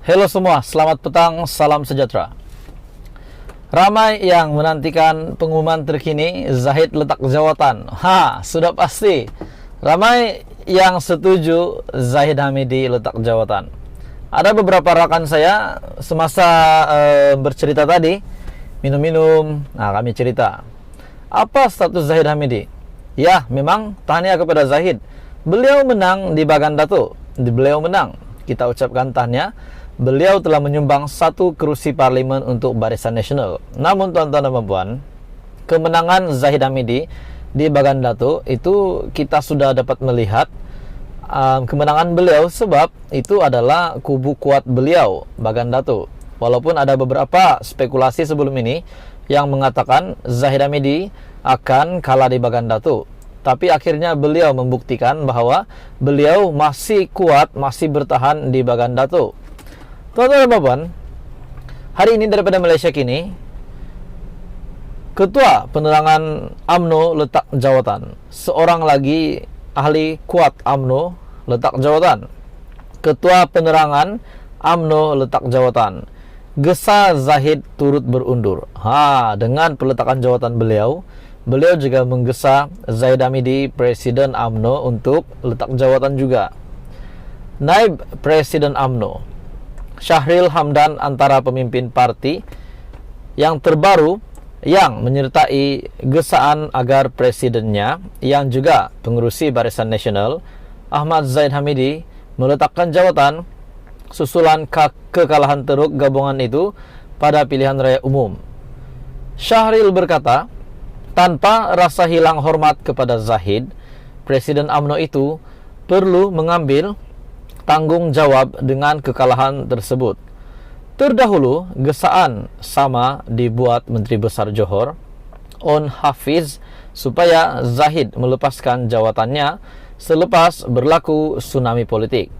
Halo semua, selamat petang, salam sejahtera. Ramai yang menantikan pengumuman terkini Zahid letak jawatan. Sudah pasti. Ramai yang setuju Zahid Hamidi letak jawatan. Ada beberapa rekan saya semasa bercerita tadi, minum-minum, kami cerita. Apa status Zahid Hamidi? Ya, memang tahniah kepada Zahid. Beliau menang di Bagandatu. Beliau menang. Kita ucapkan tahniah. Beliau telah menyumbang 1 kursi parlemen untuk Barisan Nasional. Namun tuan-tuan dan puan, kemenangan Zahid Hamidi di Bagandatu itu kita sudah dapat melihat kemenangan beliau, sebab itu adalah kubu kuat beliau, Bagandatu. Walaupun ada beberapa spekulasi sebelum ini yang mengatakan Zahid Hamidi akan kalah di Bagandatu, tapi akhirnya beliau membuktikan bahwa beliau masih kuat, masih bertahan di Bagandatu. Tuan-tuan dan puan, hari ini daripada Malaysia Kini, Ketua Penerangan UMNO letak jawatan. Seorang lagi ahli kuat UMNO letak jawatan. Ketua Penerangan UMNO letak jawatan. Gesa Zahid turut berundur. Dengan peletakan jawatan beliau juga menggesa Zahid Hamidi, Presiden UMNO, untuk letak jawatan juga. Naib Presiden UMNO Syahril Hamdan antara pemimpin parti yang terbaru yang menyertai gesaan agar presidennya yang juga pengerusi Barisan Nasional Ahmad Zahid Hamidi meletakkan jawatan susulan kekalahan teruk gabungan itu pada pilihan raya umum. Syahril berkata, tanpa rasa hilang hormat kepada Zahid, Presiden UMNO itu perlu mengambil tanggung jawab dengan kekalahan tersebut. Terdahulu, gesaan sama dibuat Menteri Besar Johor, On Hafiz, supaya Zahid melepaskan jawatannya selepas berlaku tsunami politik.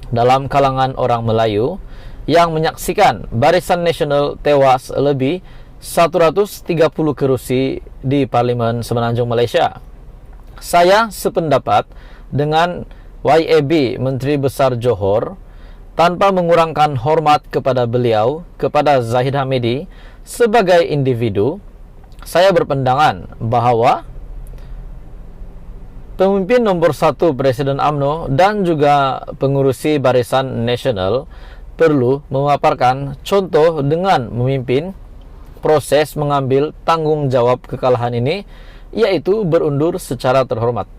Dalam kalangan orang Melayu yang menyaksikan Barisan Nasional tewas lebih 130 kerusi di Parlimen Semenanjung Malaysia. Saya sependapat dengan YAB Menteri Besar Johor, tanpa mengurangkan hormat kepada beliau, kepada Zahid Hamidi sebagai individu. Saya berpandangan bahawa pemimpin nombor 1 Presiden UMNO dan juga pengurusi Barisan Nasional perlu memaparkan contoh dengan memimpin proses mengambil tanggung jawab kekalahan ini, yaitu berundur secara terhormat.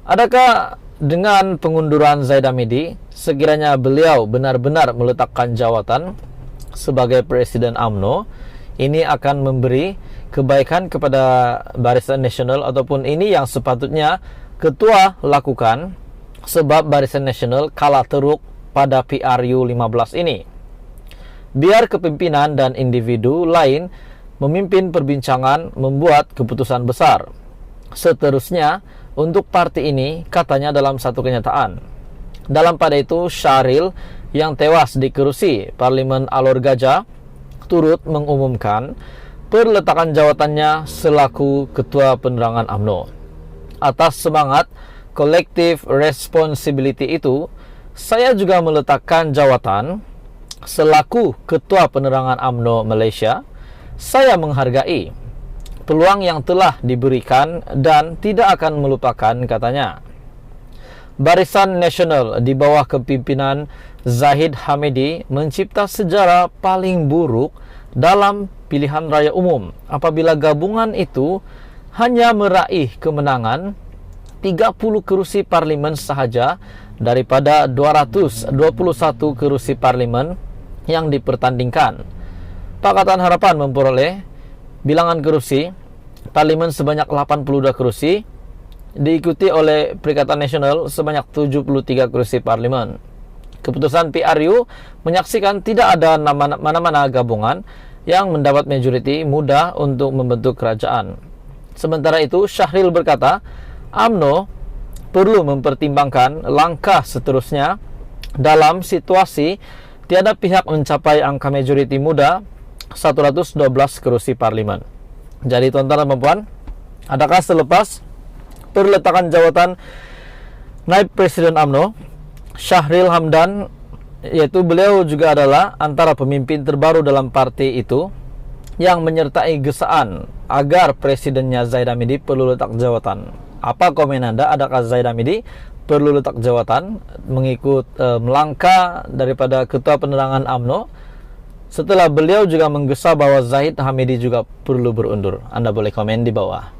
Adakah dengan pengunduran Zahid Hamidi, sekiranya beliau benar-benar meletakkan jawatan sebagai Presiden UMNO, ini akan memberi kebaikan kepada Barisan Nasional, ataupun ini yang sepatutnya Ketua lakukan, sebab Barisan Nasional kalah teruk pada PRU 15 ini. Biar kepimpinan dan individu lain memimpin perbincangan, membuat keputusan besar. Seterusnya, untuk parti ini, katanya dalam satu kenyataan. Dalam pada itu, Syahril yang tewas di kerusi Parlimen Alor Gajah turut mengumumkan perletakan jawatannya selaku Ketua Penerangan UMNO. Atas semangat collective responsibility itu, saya juga meletakkan jawatan selaku Ketua Penerangan UMNO Malaysia. Saya menghargai peluang yang telah diberikan dan tidak akan melupakan, katanya. Barisan Nasional di bawah kepimpinan Zahid Hamidi mencipta sejarah paling buruk dalam pilihan raya umum apabila gabungan itu hanya meraih kemenangan 30 kerusi parlimen sahaja daripada 221 kerusi parlimen yang dipertandingkan. Pakatan Harapan memperoleh bilangan kerusi parlimen sebanyak 82 kerusi, diikuti oleh Perikatan Nasional sebanyak 73 kerusi parlimen. Keputusan PRU menyaksikan tidak ada mana-mana gabungan yang mendapat majoriti mudah untuk membentuk kerajaan. Sementara itu, Syahril berkata, UMNO perlu mempertimbangkan langkah seterusnya dalam situasi tiada pihak mencapai angka majoriti mudah 112 kerusi parlimen. Jadi tuan-tuan dan puan, adakah selepas perletakan jawatan Naib Presiden UMNO, Syahril Hamdan yaitu beliau juga adalah antara pemimpin terbaru dalam partai itu yang menyertai gesaan agar presidennya Zahid Hamidi perlu letak jawatan. Apa komen Anda? Adakah Zahid Hamidi perlu letak jawatan mengikut melangkah daripada Ketua Penerangan UMNO setelah beliau juga menggesa bahwa Zahid Hamidi juga perlu berundur? Anda boleh komen di bawah.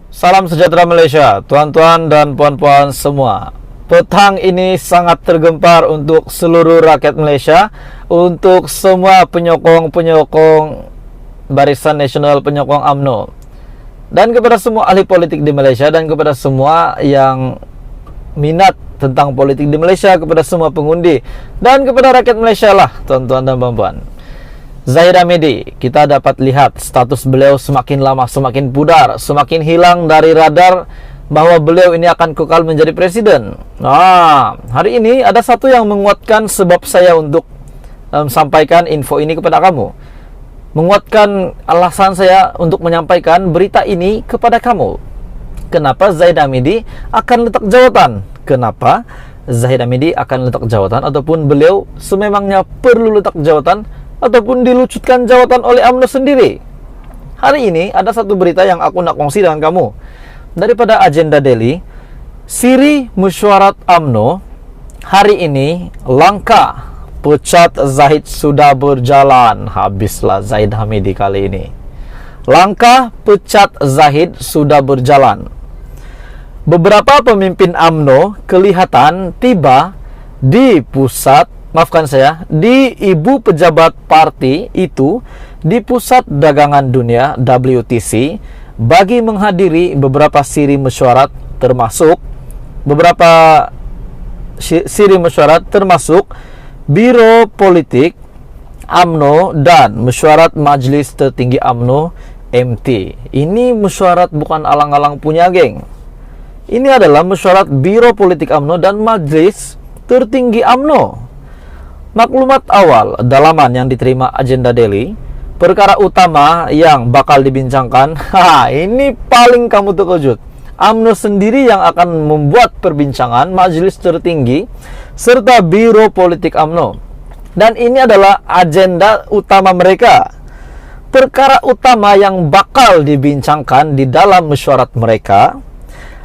Salam sejahtera Malaysia, tuan-tuan dan puan-puan semua. Petang ini sangat tergempar untuk seluruh rakyat Malaysia, untuk semua penyokong Barisan Nasional Penyokong UMNO, dan kepada semua ahli politik di Malaysia, dan kepada semua yang minat tentang politik di Malaysia, kepada semua pengundi, dan kepada rakyat Malaysia lah, tuan-tuan dan puan-puan. Zahid Hamidi, kita dapat lihat status beliau semakin lama semakin pudar, semakin hilang dari radar bahwa beliau ini akan kekal menjadi presiden. Hari ini ada satu yang menguatkan sebab saya untuk sampaikan info ini kepada kamu, menguatkan alasan saya untuk menyampaikan berita ini kepada kamu. Kenapa Zahid Hamidi akan letak jawatan? Kenapa Zahid Hamidi akan letak jawatan, ataupun beliau sememangnya perlu letak jawatan ataupun dilucutkan jawatan oleh UMNO sendiri? Hari ini ada satu berita yang aku nak kongsi dengan kamu daripada Agenda Daily. Siri mesyuarat UMNO hari ini, langkah pecat Zahid sudah berjalan. Habislah Zahid Hamidi kali ini. Langkah pecat Zahid sudah berjalan. Beberapa pemimpin UMNO kelihatan tiba di pusat, di ibu pejabat parti itu, di Pusat Dagangan Dunia WTC, bagi menghadiri beberapa siri mesyuarat, termasuk Biro Politik UMNO dan Mesyuarat Majlis Tertinggi UMNO MT. Ini mesyuarat bukan alang-alang punya geng. Ini adalah mesyuarat Biro Politik UMNO dan Majlis Tertinggi UMNO. Maklumat awal dalaman yang diterima Agenda Daily, perkara utama yang bakal dibincangkan, ini paling kamu terkejut. UMNO sendiri yang akan membuat perbincangan Majelis Tertinggi serta Biro Politik UMNO. Dan ini adalah agenda utama mereka. Perkara utama yang bakal dibincangkan di dalam mesyuarat mereka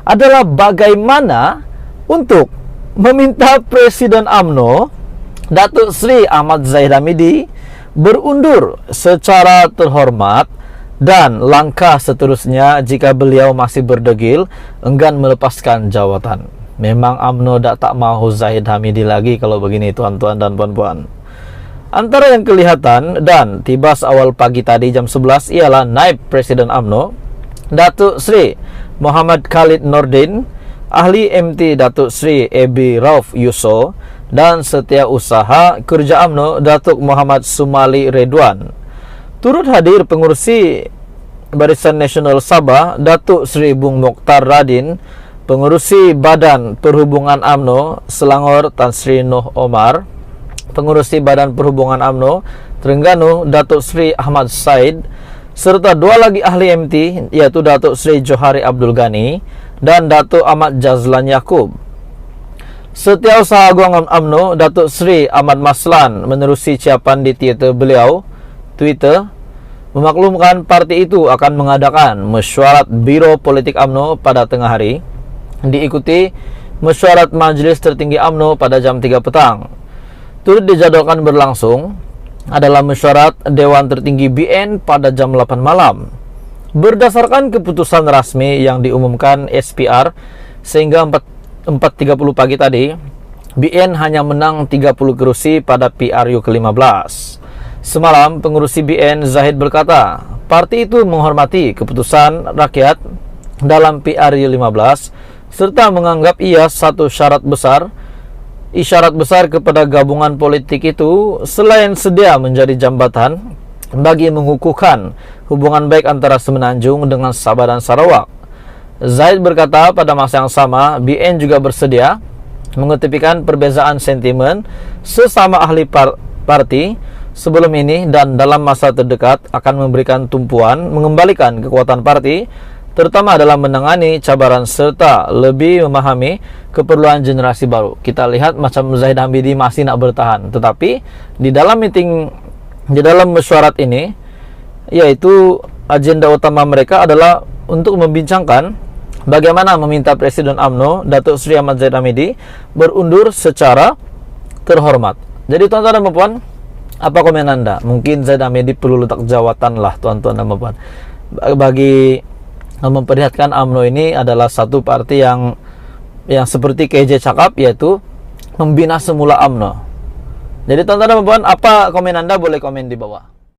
adalah bagaimana untuk meminta Presiden UMNO Datuk Seri Ahmad Zahid Hamidi berundur secara terhormat, dan langkah seterusnya jika beliau masih berdegil enggan melepaskan jawatan. Memang UMNO tak mahu Zahid Hamidi lagi kalau begini, tuan-tuan dan puan-puan. Antara yang kelihatan dan tiba awal pagi tadi jam 11 ialah Naib Presiden UMNO Datuk Seri Muhammad Khalid Nordin, Ahli MT Datuk Seri Ebi Rauf Yusof, dan Setiausaha Kerja UMNO Datuk Muhammad Sumali Redwan. Turut hadir pengurusi Barisan Nasional Sabah Datuk Seri Bung Mokhtar Radin, pengurusi Badan Perhubungan UMNO Selangor Tan Sri Noh Omar, pengurusi Badan Perhubungan UMNO Terengganu Datuk Seri Ahmad Said, serta dua lagi ahli MT, yaitu Datuk Seri Johari Abdul Ghani dan Datuk Ahmad Jazlan Yaakob. Setiausaha Agung UMNO Datuk Seri Ahmad Maslan menerusi ucapan di Twitter, memaklumkan parti itu akan mengadakan mesyuarat Biro Politik UMNO pada tengah hari, diikuti mesyuarat Majlis Tertinggi UMNO pada jam 3 petang. Turut dijadwalkan berlangsung adalah mesyuarat Dewan Tertinggi BN pada jam 8 malam. Berdasarkan keputusan resmi yang diumumkan SPR, sehingga 4.30 pagi tadi, BN hanya menang 30 kursi pada PRU ke-15. Semalam, pengurusi BN Zahid berkata, parti itu menghormati keputusan rakyat dalam PRU 15, serta menganggap ia satu isyarat besar kepada gabungan politik itu, selain sedia menjadi jambatan bagi mengukuhkan hubungan baik antara Semenanjung dengan Sabah dan Sarawak. Zahid berkata pada masa yang sama, BN juga bersedia mengetepikan perbezaan sentimen sesama ahli parti sebelum ini, dan dalam masa terdekat akan memberikan tumpuan mengembalikan kekuatan parti terutama dalam menangani cabaran serta lebih memahami keperluan generasi baru. Kita lihat macam Zahid Hamidi masih nak bertahan, tetapi di dalam mesyuarat ini, yaitu agenda utama mereka adalah untuk membincangkan bagaimana meminta Presiden UMNO Datuk Seri Ahmad Zahid Hamidi berundur secara terhormat. Jadi tuan-tuan dan puan, apa komen anda? Mungkin Zahid Hamidi perlu letak jawatan lah tuan-tuan dan puan. Bagi memperlihatkan UMNO ini adalah satu parti yang seperti KJ cakap, yaitu membina semula UMNO. Jadi tuan-tuan dan puan, apa komen anda? Boleh komen di bawah.